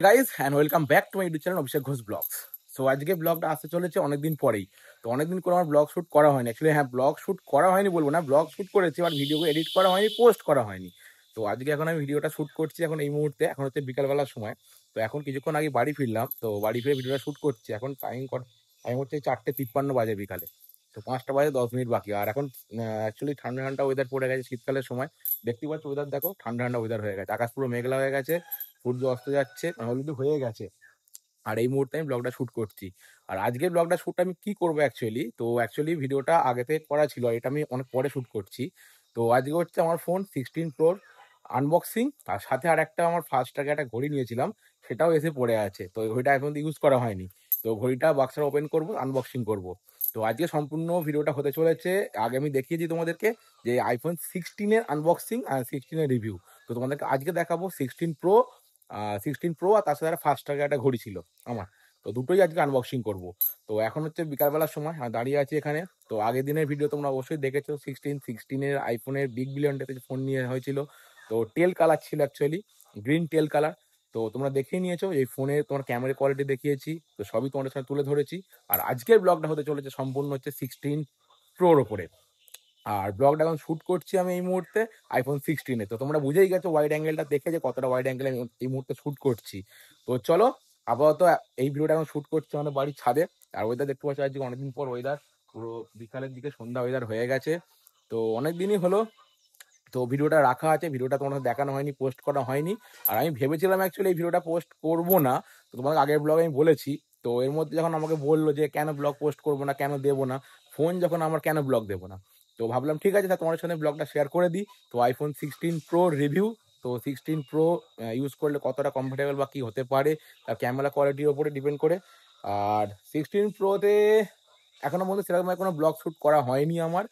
Guys and welcome back to my YouTube channel Abhishek Ghosh vlogs. So আজকে ব্লগটা আসতে চলেছে অনেকদিন পরেই। তো অনেকদিন করে আমার ব্লগ শ্যুট করা হয়নি। অ্যাকচুয়ালি হ্যাঁ, ব্লগ শ্যুট করা হয়নি বলবো না, ব্লগ শ্যুট করেছি বাট ভিডিও এডিট করা হয়নি, পোস্ট করা হয়নি। তো আজকে এখন আমি ভিডিওটা শ্যুট করছি এখন এই মুহূর্তে, এখন হচ্ছে বিকালবেলার সময়। তো এখন কিছুক্ষণ আগে বাড়ি ফিরলাম, তো বাড়ি ফিরে ভিডিওটা শ্যুট করছি। এখন টাইম হচ্ছে 4:53 বাজে বিকালে। তো 5টা বাজে 10 মিনিট বাকি। আর এখন অ্যাকচুয়ালি ঠান্ডা ঠান্ডা ওয়েদার পড়ে গেছে শীতকালের সময়। দেখতেই পাচ্ছ ওয়েদার দেখো, ঠান্ডা ঠান্ডা ওয়েদার হয়ে গেছে, আকাশ পুরো মেঘলা হয়ে গেছে, সূর্য অস্ত যাচ্ছে, অলরেডি হয়ে গেছে। আর এই মুহূর্তে আমি ব্লগটা শ্যুট করছি। আর আজকের ব্লগটা শ্যুট আমি কি করবো অ্যাকচুয়ালি, তো অ্যাকচুয়ালি ভিডিওটা আগে থেকে করা ছিল, আর এটা আমি অনেক পরে শ্যুট করছি। তো আজকে হচ্ছে আমার ফোন 16 Pro আনবক্সিং, আর সাথে আর একটা আমার ফাস্টট্র্যাকে একটা ঘড়ি নিয়েছিলাম, সেটাও এসে পড়ে আছে। তো ওই ঘড়িটা এখন ইউজ করা হয়নি। তো ঘড়িটা বাক্সটা ওপেন করবো, আনবক্সিং করব। তো আজকে সম্পূর্ণ ভিডিওটা হতে চলেছে। আগে আমি দেখিয়েছি তোমাদেরকে যে আইফোন 16-এর আনবক্সিং আর 16-এর রিভিউ। তো তোমাদেরকে আজকে দেখাবো 16 Pro আর তার সাথে একটা ফাস্টট্র্যাকে একটা ঘড়ি ছিল আমার। তো দুটোই আজকে আনবক্সিং করব। তো এখন হচ্ছে বিকালবেলার সময় দাঁড়িয়ে আছি এখানে। তো আগের দিনের ভিডিও তোমরা অবশ্যই দেখেছো, 16-16-এর আইফোনের বিগ বিলিয়ন ডেতে ফোন নিয়ে হয়েছিল। তো টেল কালার ছিল অ্যাকচুয়ালি, গ্রিন টেল কালার। তো তোমরা দেখে নিয়েছো এই ফোনের তোমার ক্যামেরা কোয়ালিটি দেখিয়েছি, তো সবই তোমাদের সাথে তুলে ধরেছি। আর আজকের ব্লগটা হতে চলেছে সম্পূর্ণ হচ্ছে 16 Proর ওপরে। আর ব্লগটা এখন শ্যুট করছি আমি এই মুহূর্তে আইফোন 16-এ। তো তোমরা বুঝেই গেছো ওয়াইড অ্যাঙ্গেলটা দেখে যে কতটা ওয়াইড অ্যাঙ্গেলে আমি এই মুহূর্তে শ্যুট করছি। তো চলো, আপাতত এই ভিডিওটা এখন শ্যুট করছি আমাদের বাড়ির ছাদে। আর ওয়েদার দেখতে পাচ্ছি আজকে অনেকদিন পর ওয়েদার, পুরো বিকালের দিকে সন্ধ্যা ওয়েদার হয়ে গেছে। তো অনেক দিনই হলো তো ভিডিওটা রাখা আছে, ভিডিওটা তোমাদের দেখানো হয়নি, পোস্ট করা হয়নি। আর আমি ভেবেছিলাম অ্যাকচুয়ালি এই ভিডিওটা পোস্ট করবো না, তো তোমাদের আগের ব্লগে আমি বলেছি। তো এর মধ্যে যখন আমাকে বললো যে কেন ব্লগ পোস্ট করবো না, কেন দেবো না ফোন, যখন আমার কেন ব্লগ দেবো না, তো ভাবলাম ঠিক আছে, তা তোমাদের সাথে ব্লগটা শেয়ার করে দিই। তো আইফোন 16 Pro রিভিউ। তো 16 Pro ইউজ করলে কতটা কমফোর্টেবল বা কী হতে পারে, তার ক্যামেরা কোয়ালিটির ওপরে ডিপেন্ড করে। আর 16 Proতে এখনো পর্যন্ত সেরকম কোনো ব্লগ শ্যুট করা হয়নি আমার।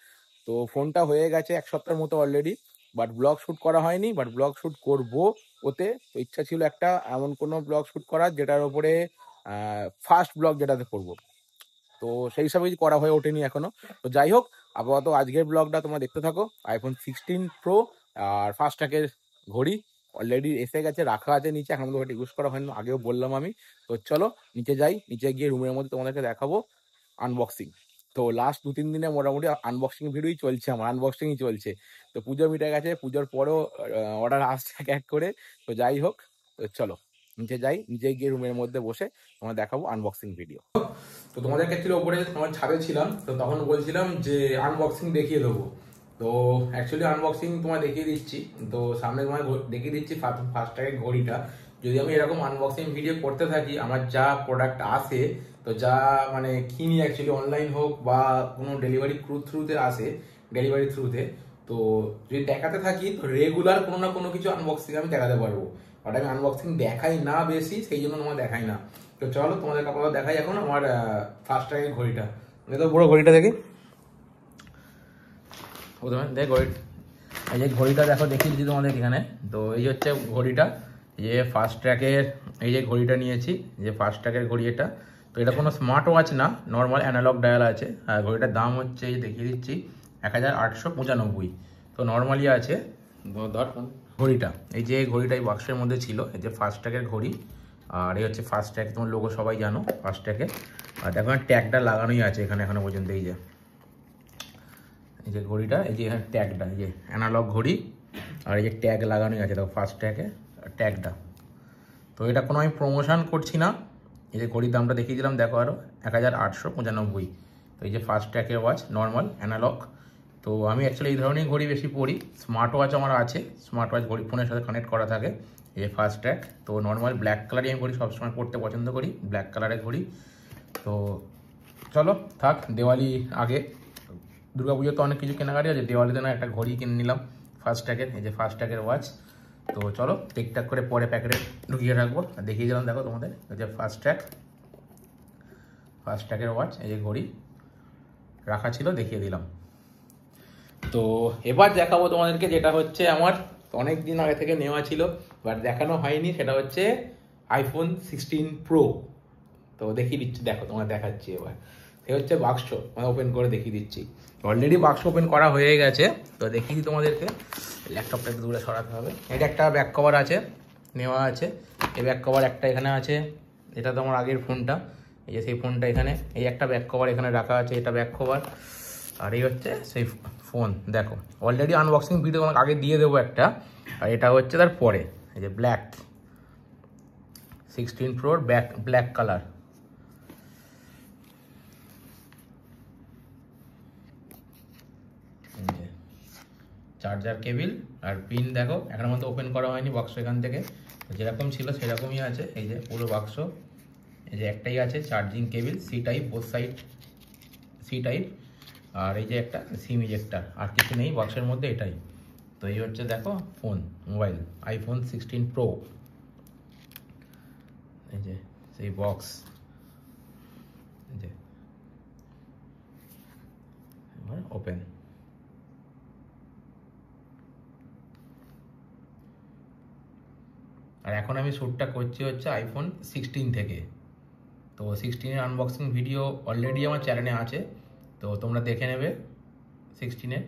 তো ফোনটা হয়ে গেছে 1 সপ্তাহের মতো অলরেডি, বাট ব্লগ শ্যুট করা হয়নি, বাট ব্লগ শ্যুট করবো ওতে। তো ইচ্ছা ছিল একটা এমন কোনো ব্লগ শ্যুট করার যেটার ওপরে ফার্স্ট ব্লগ যেটাতে করবো। তো সেই হিসাবে কিছু করা হয়ে ওঠেনি এখনো। তো যাই হোক, আপাতত আজকের ব্লগটা তোমরা দেখতে থাকো। আইফোন 16 Pro আর ফাস্টট্র্যাকের ঘড়ি অলরেডি এসে গেছে, রাখা আছে নিচে, এখন তো ইউজ করা হয়নি, আগেও বললাম আমি। তো চলো নিচে যাই, নিচে গিয়ে রুমের মধ্যে তোমাদেরকে দেখাবো আনবক্সিং। তো লাস্ট 2-3 দিনে মোটামুটি আনবক্সিং ভিডিওই চলছে, আমার আনবক্সিংই চলছে। তো পুজো মিটে গেছে, পুজোর পরেও অর্ডার আসছে এক এক করে। তো যাই হোক, তো চলো নিচে যাই, নিচে গিয়ে রুমের মধ্যে বসে তোমার দেখাবো আনবক্সিং ভিডিও। তো তোমাদের ক্ষেত্রে ওপরে তোমার ছাদে ছিলাম, তো তখন বলছিলাম যে আনবক্সিং দেখিয়ে দেবো। তো অ্যাকচুয়ালি আনবক্সিং তোমায় দেখিয়ে দিচ্ছি। তো সামনে তোমায় দেখিয়ে দিচ্ছি ফাস্টট্র্যাকের ঘড়িটা। যদি আমি এরকম আনবক্সিং ভিডিও করতে থাকি, আমার যা প্রোডাক্ট আসে, তো যা মানে কিনি অ্যাকচুয়ালি অনলাইন হোক বা কোনো ডেলিভারি থ্রুতে আসে, ডেলিভারি থ্রুতে, তো যদি দেখাতে থাকি তো রেগুলার কোনো না কোনো কিছু আনবক্সিং আমি দেখাতে পারবো। বাট আমি আনবক্সিং দেখাই না বেশি, সেই জন্য তোমার দেখাই না। তো চলো তোমাদের আপাতত দেখাই এখন আমার ফাস্টট্র্যাকের ঘড়িটা। তো পুরো ঘড়িটা দেখি, প্রথমে দেখ ঘড়ি, এই যে ঘড়িটা দেখো দেখিয়ে দিচ্ছি তোমাদের এখানে। তো এই হচ্ছে ঘড়িটা, যে ফাস্টট্র্যাকের এই যে ঘড়িটা নিয়েছি, যে ফাস্টট্র্যাকের ঘড়ি এটা। তো এটা কোনো স্মার্ট ওয়াচ না, নর্মাল অ্যানালগ ডায়াল আছে। আর ঘড়িটার দাম হচ্ছে এই দেখিয়ে দিচ্ছি 1895। তো নর্মালি আছে। ধর ঘড়িটা, এই যে ঘড়িটা এই বাক্সের মধ্যে ছিল, এই যে ফাস্টট্র্যাকের ঘড়ি। আর এই হচ্ছে ফাস্টট্র্যাক, তোমার লোগো সবাই জানো ফাস্টট্র্যাকে। আর দেখো ট্যাগটা লাগানোই আছে এখানে এখনো পর্যন্ত। এই যে ঘড়িটা, এই যে এখানে ট্যাগটা, এই যে অ্যানালগ ঘড়ি, আর এই যে ট্যাগ লাগানোই আছে দেখো ফাস্টট্র্যাকে ট্যাগটা। তো এটা কোনো আমি প্রমোশন করছি না। এই যে ঘড়ির দামটা দেখিয়ে দিলাম দেখো, আরও 1895। তো এই যে ফাস্টট্র্যাকের ওয়াচ নর্মাল অ্যানালগ। তো আমি অ্যাকচুয়ালি এই ধরনের ঘড়ি বেশি পরি। স্মার্ট ওয়াচ আমার আছে, স্মার্ট ওয়াচ ঘড়ি ফোনের সাথে কানেক্ট করা থাকে। এই যে ফাস্টট্র্যাক, তো নর্মাল ব্ল্যাক কালারই আমি ঘড়ি সবসময় পরতে পছন্দ করি, ব্ল্যাক কালারের ঘড়ি। তো চলো থাক, দেওয়ালি আগে, দুর্গাপুজোর তো অনেক কিছু কেনাকাটি আছে, দেওয়ালিতে না একটা ঘড়ি কিনে নিলাম ফাস্টট্র্যাকের, এই যে ফাস্টট্র্যাকের ওয়াচ। তো চলো টিকটাক করে পরে প্যাকেটে ঢুকিয়ে রাখবো। দেখিয়ে দিলাম দেখো তোমাদের, এই যে ফাস্টট্র্যাকের ওয়াচ, এই যে ঘড়ি রাখা ছিল দেখিয়ে দিলাম। তো এবার দেখাবো তোমাদেরকে যেটা হচ্ছে আমার অনেক দিন আগে থেকে নেওয়া ছিল বাট দেখানো হয়নি, সেটা হচ্ছে আইফোন 16 Pro। তো দেখিয়ে দিচ্ছি, দেখো তোমার দেখাচ্ছি এবার। সে হচ্ছে বাক্স, মানে ওপেন করে দেখিয়ে দিচ্ছি। অলরেডি বাক্স ওপেন করা হয়ে গেছে। তো দেখিয়ে দিই তোমাদেরকে, ল্যাপটপটা একটু দূরে সরাতে হবে। এটা একটা ব্যাক কভার আছে, নেওয়া আছে। এই ব্যাক কভার একটা এখানে আছে, এটা তো আমার আগের ফোনটা, এই যে সেই ফোনটা এখানে, এই একটা ব্যাক কভার এখানে রাখা আছে, এটা ব্যাক কভার। আর এই হচ্ছে সেই ফোন। দেখো অলরেডি আনবক্সিং ভিডিও তোমাকে আগে দিয়ে দেবো একটা, আর এটা হচ্ছে তার পরে। এই যে black 16 Pro black colour. Charger cable আর পিন দেখো এখনো মতো ওপেন করা হয়নি বক্স, এখান থেকে যেরকম ছিল সেরকমই আছে। এই যে পুরো বাক্স, এই যে একটাই আছে charging cable, C type, both side C type. আর এই যে একটা সিম ইজেক্টার, আর কিছু নেই বক্সের মধ্যে, এটাই। তো এই হচ্ছে দেখো ফোন, মোবাইল iPhone 16 Pro। এই যে সেই বক্স, এই যে ওপেন। আর এখন আমি শ্যুটটা করছি হচ্ছে iPhone 16 থেকে। তো 16-এর আনবক্সিং ভিডিও অলরেডি আমার চ্যানেলে আছে, তো তোমরা দেখে নেবে 16-এর।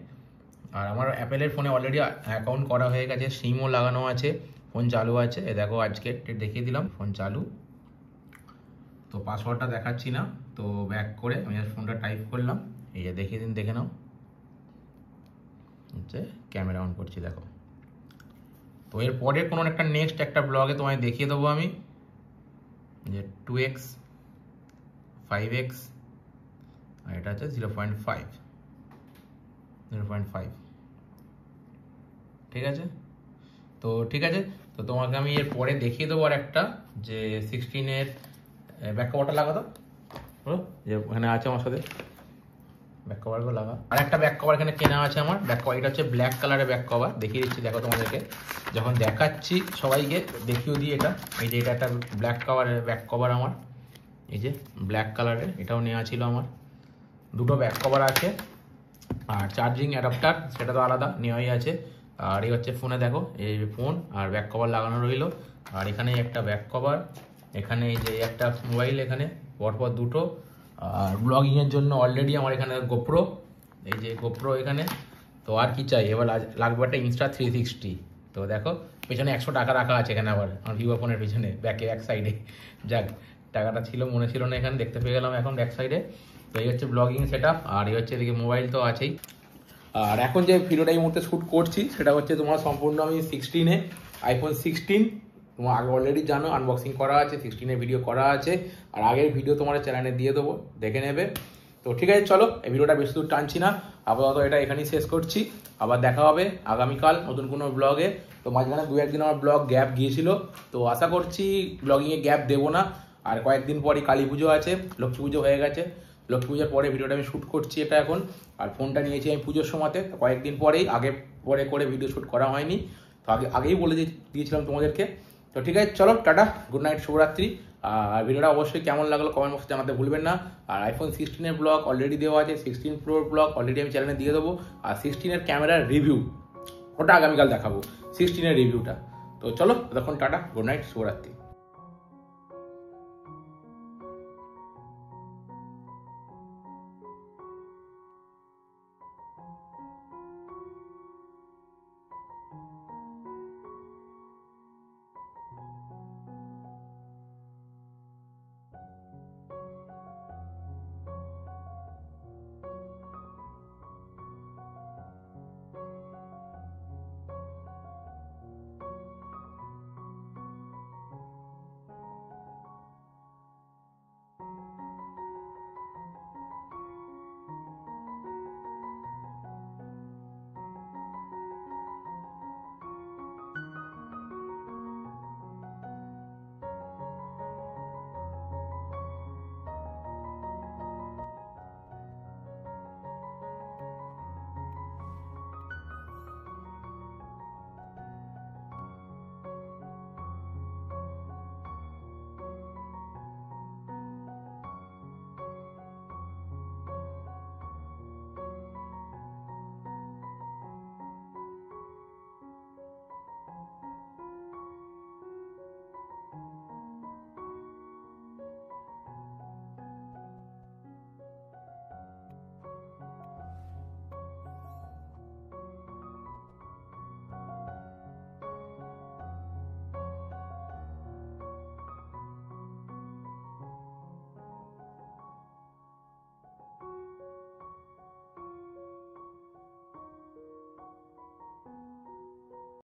আর আমার অ্যাপেলের ফোনে অলরেডি অ্যাকাউন্ট করা হয়ে গেছে, সিমও লাগানো আছে, ফোন চালু আছে। এ দেখো আজকে দেখিয়ে দিলাম ফোন চালু। তো পাসওয়ার্ডটা দেখাচ্ছি না, তো ব্যাক করে আমি ফোনটা টাইপ করলাম। এই যে দেখিয়ে দিন, দেখে নাও। হচ্ছে ক্যামেরা অন করছি, দেখো। তো এরপরে কোনো একটা নেক্সট একটা ব্লগে তোমায় দেখিয়ে দেবো আমি, যে 2x 5x, আর এটা হচ্ছে 0.5। ঠিক আছে, তো ঠিক আছে। তো তোমাকে আমি এর পরে দেখিয়ে দেবো আর একটা, যে 16-এর ব্যাক কভারটা লাগাতো, যে ওখানে আছে আমার সাথে, ব্যাক কভারগুলো লাগা। আর একটা ব্যাক কভার এখানে কেনা আছে আমার, ব্যাক কভার এটা হচ্ছে ব্ল্যাক কালারের ব্যাক কভার, দেখিয়ে দিচ্ছি। দেখো তোমাদেরকে যখন দেখাচ্ছি সবাইকে দেখিয়েও দিই এটা। এই যে এটা একটা ব্ল্যাক কালারের ব্যাক কভার আমার, এই যে ব্ল্যাক কালারের, এটাও নেওয়া ছিল আমার। দুটো ব্যাক কভার আছে, আর চার্জিং অ্যাডাপ্টার সেটা তো আলাদা নেওয়াই আছে। আর এই হচ্ছে ফোনে দেখো, এই ফোন আর ব্যাক কভার লাগানো রইলো। আর এখানে একটা ব্যাক কভার, এখানে এই যে একটা মোবাইল, এখানে পরপর দুটো। আর ব্লগিংয়ের জন্য অলরেডি আমার এখানে গোপ্রো, এই যে গোপ্রো এখানে। তো আর কি চাই, এবার লাগবে একটা ইনস্টা 360। তো দেখো পেছনে 100 টাকা রাখা আছে এখানে, আবার আমার ভিভো ফোনের পিছনে ব্যাকে এক সাইডে। যাক, টাকাটা ছিল, মনে ছিল না, এখানে দেখতে পেয়ে গেলাম এখন ব্যাক সাইডে। তো এই হচ্ছে ব্লগিং সেটআপ, আর এই হচ্ছে এদিকে মোবাইল তো আছেই। আর এখন যে ভিডিওটা এই মুহূর্তে শ্যুট করছি সেটা হচ্ছে তোমার সম্পূর্ণ আমি 16-এ iPhone 16 তোমার আগে অলরেডি জানো আনবক্সিং করা আছে, 16-এর ভিডিও করা আছে। আর আগের ভিডিও তোমার চ্যানেলে দিয়ে দেবো, দেখে নেবে। তো ঠিক আছে, চলো এই ভিডিওটা বেশি দূর টানছি না, আপাতত এটা এখানেই শেষ করছি। আবার দেখা হবে আগামীকাল নতুন কোনো ব্লগে। তো মাঝখানে 2-1 দিন আমার ব্লগ গ্যাপ গিয়েছিল, তো আশা করছি ব্লগিংয়ে গ্যাপ দেবো না। আর কয়েকদিন পরই কালী পুজো আছে, লক্ষ্মী পুজো হয়ে গেছে, লক্ষ্মী পুজোর পরে ভিডিওটা আমি শ্যুট করছি এটা এখন। আর ফোনটা নিয়েছি আমি পুজোর সময়তে, কয়েকদিন পরেই, আগে পরে করে ভিডিও শ্যুট করা হয়নি। তো আগেই বলে দিয়েছিলাম তোমাদেরকে। তো ঠিক আছে, চলো টাটা, গুড নাইট, শুভরাত্রি। আর ভিডিওটা অবশ্যই কেমন লাগলো কমেন্ট বক্সে জানাতে ভুলবেন না। আর iPhone 16-এর ব্লগ অলরেডি দেওয়া আছে, 16 Pro ব্লগ অলরেডি আমি চ্যানেলে দিয়ে দেবো। আর 16-এর ক্যামেরার রিভিউ ওটা আগামীকাল দেখাবো, 16-এর রিভিউটা। তো চলো তখন টাটা, গুড নাইট, শুভরাত্রি।